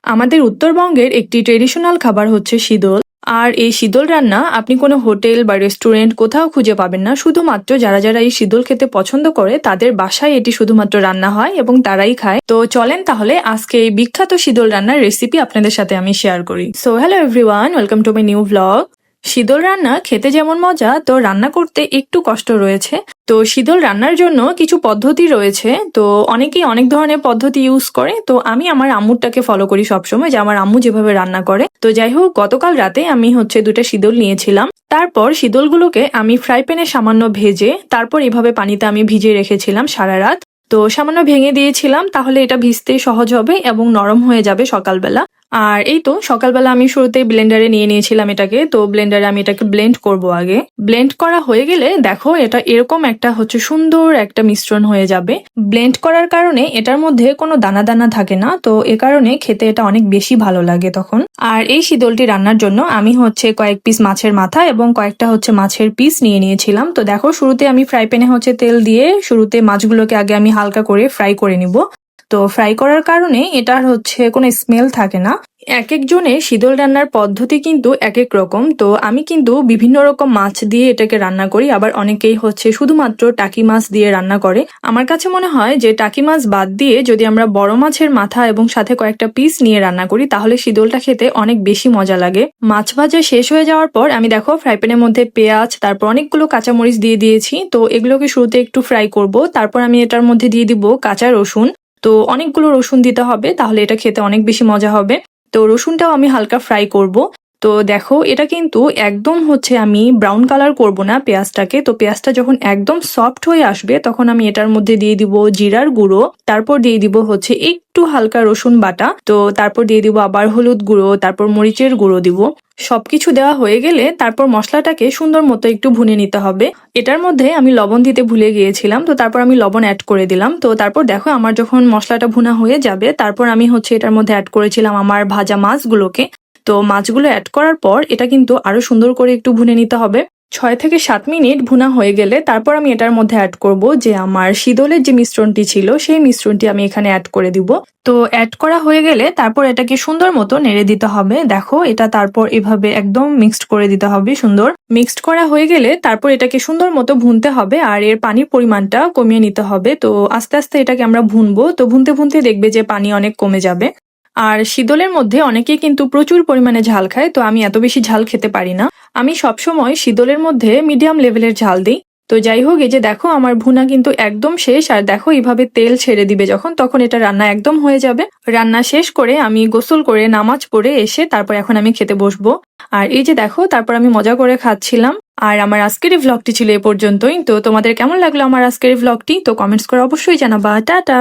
আমাদের উত্তরবঙ্গের একটি ট্রেডিশনাল খাবার হচ্ছে শীদল। আর এই শীদল রান্না আপনি কোনো হোটেল বা রেস্টুরেন্ট কোথাও খুঁজে পাবেন না। শুধুমাত্র যারা যারা এই শীদল খেতে পছন্দ করে তাদের বাসায় এটি শুধুমাত্র রান্না হয় এবং তারাই খায়। তো চলেন তাহলে আজকে এই বিখ্যাত শীদল রান্নার রেসিপি আপনাদের সাথে আমি শেয়ার করি। So hello everyone, welcome to my new vlog. শীদল রান্না খেতে যেমন মজা, তো রান্না করতে একটু কষ্ট রয়েছে। তো শীদল রান্নার জন্য কিছু পদ্ধতি রয়েছে। তো অনেকেই অনেক ধরনের পদ্ধতি ইউজ করে, তো আমি আমার আম্মুরটাকে ফলো করি সবসময়, যে আমার আম্মু যেভাবে রান্না করে। তো যাই হোক, গতকাল রাতে আমি দুটো শীদল নিয়েছিলাম। তারপর শীদলগুলোকে আমি ফ্রাই প্যানে সামান্য ভেজে তারপর এভাবে পানিতে আমি ভিজিয়ে রেখেছিলাম সারা রাত। তো সামান্য ভেঙে দিয়েছিলাম, তাহলে এটা ভিজতে সহজ হবে এবং নরম হয়ে যাবে সকালবেলা। আর এই তো সকালবেলা আমি শুরুতে ব্লেন্ডারে নিয়ে নিয়েছিলাম এটাকে। তো ব্লেন্ডারে আমি এটাকে ব্লেন্ড করব আগে। ব্লেন্ড করা হয়ে গেলে দেখো এটা এরকম একটা সুন্দর একটা মিশ্রণ হয়ে যাবে। ব্লেন্ড করার কারণে এটার মধ্যে কোনো দানা দানা থাকে না, তো এ কারণে খেতে এটা অনেক বেশি ভালো লাগে তখন। আর এই শীদলটি রান্নার জন্য আমি কয়েক পিস মাছের মাথা এবং কয়েকটা মাছের পিস নিয়ে নিয়েছিলাম। তো দেখো শুরুতে আমি ফ্রাই প্যানে তেল দিয়ে শুরুতে মাছগুলোকে আগে আমি হালকা করে ফ্রাই করে নিব। তো ফ্রাই করার কারণে এটার কোনো স্মেল থাকে না। এক একজনের শীদল রান্নার পদ্ধতি কিন্তু এক এক রকম। তো আমি কিন্তু বিভিন্ন রকম মাছ দিয়ে এটাকে রান্না করি, আবার অনেকেই শুধুমাত্র টাকি মাছ দিয়ে রান্না করে। আমার কাছে মনে হয় যে টাকি মাছ বাদ দিয়ে যদি আমরা বড় মাছের মাথা এবং সাথে কয়েকটা পিস নিয়ে রান্না করি তাহলে শীদলটা খেতে অনেক বেশি মজা লাগে। মাছ ভাজা শেষ হয়ে যাওয়ার পর আমি দেখো ফ্রাই প্যানের মধ্যে পেঁয়াজ, তারপর অনেকগুলো কাঁচামরিচ দিয়ে দিয়েছি। তো এগুলোকে শুরুতে একটু ফ্রাই করব, তারপর আমি এটার মধ্যে দিয়ে দিব কাঁচা রসুন। তো অনেকগুলো রসুন দিতে হবে, তাহলে এটা খেতে অনেক বেশি মজা হবে। তো রসুনটাও আমি হালকা ফ্রাই করব। তো দেখো এটা কিন্তু একদম আমি ব্রাউন কালার করব না পেঁয়াজটাকে। তো পেঁয়াজটা যখন একদম সফট হয়ে আসবে তখন আমি এটার মধ্যে দিয়ে দিব জিরার গুঁড়ো, তারপর দিয়ে দিব একটু হালকা রসুন বাটা, তো তারপর দিয়ে দিব আবার হলুদ গুঁড়ো, তারপর মরিচের গুঁড়ো দিব। সবকিছু দেওয়া হয়ে গেলে তারপর মশলাটাকে সুন্দর মতো একটু ভুনে নিতে হবে। এটার মধ্যে আমি লবণ দিতে ভুলে গিয়েছিলাম, তো তারপর আমি লবণ অ্যাড করে দিলাম। তো তারপর দেখো আমার যখন মশলাটা ভুনা হয়ে যাবে তারপর আমি এটার মধ্যে অ্যাড করেছিলাম আমার ভাজা মাছগুলোকে। তো মাছগুলো অ্যাড করার পর এটা কিন্তু আরো সুন্দর করে একটু ভুনে নিতে হবে। 6 থেকে 7 মিনিট ভুনা হয়ে গেলে তারপর আমি এটার মধ্যে অ্যাড করব যে আমার শীদলের যে মিশ্রণটি ছিল সেই মিশ্রণটি আমি এখানে অ্যাড করে দিব। তো অ্যাড করা হয়ে গেলে তারপর এটাকে সুন্দর মতো নেড়ে দিতে হবে। দেখো এটা তারপর এভাবে একদম মিক্সড করে দিতে হবে। সুন্দর মিক্সড করা হয়ে গেলে তারপর এটাকে সুন্দর মতো ভুনতে হবে আর এর পানির পরিমাণটা কমিয়ে নিতে হবে। তো আস্তে আস্তে এটাকে আমরা ভুনবো। তো ভুনতে ভুনতে দেখবে যে পানি অনেক কমে যাবে। আর শীদলের মধ্যে অনেকেই কিন্তু প্রচুর পরিমাণে ঝাল খায়, তো আমি এত বেশি ঝাল খেতে পারি না। আমি সবসময় শীদলের মধ্যে মিডিয়াম লেভেলের ঝাল দিই। তো যাই হোক, এই যে দেখো আমার ভুনা কিন্তু একদম শেষ। আর দেখো এইভাবে তেল ছেড়ে দিবে যখন, তখন এটা রান্না একদম হয়ে যাবে। রান্না শেষ করে আমি গোসল করে নামাজ পড়ে এসে তারপর এখন আমি খেতে বসবো। আর এই যে দেখো তারপর আমি মজা করে খাচ্ছিলাম। আর আমার আজকের এই ভ্লগটি ছিল এ পর্যন্তই। তো তোমাদের কেমন লাগলো আমার আজকের এই ভ্লগটি? তো কমেন্টস করে অবশ্যই জানাবা। টাটা।